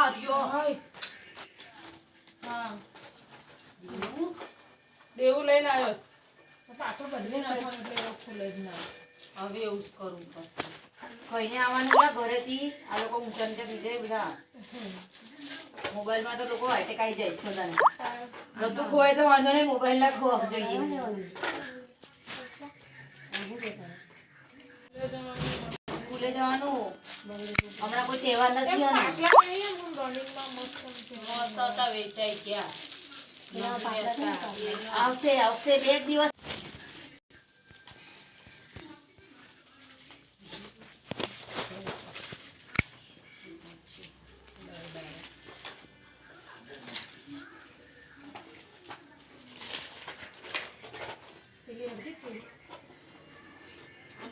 આર્યો હા દેવું લઈને આવ્યો પાછો બદલી નાખવાનું એટલે એવો ફૂલ જ ના હવે એવું જ કરું પછી કઈને આવવાનું ના ઘરેથી આ લોકો મુકન કે બીજે બધા મોબાઈલમાં તો લોકો અટેક આવી જાય છે બધાને બધું ખોવાય તો વાંધો નહીં મોબાઈલ ના ખોવા જોઈએ સ્કૂલે જવાનું હમણાં કોઈ તહેવાર નથી ને મસ્ત હતા વેચાઈ ગયા આવશે બે દિવસ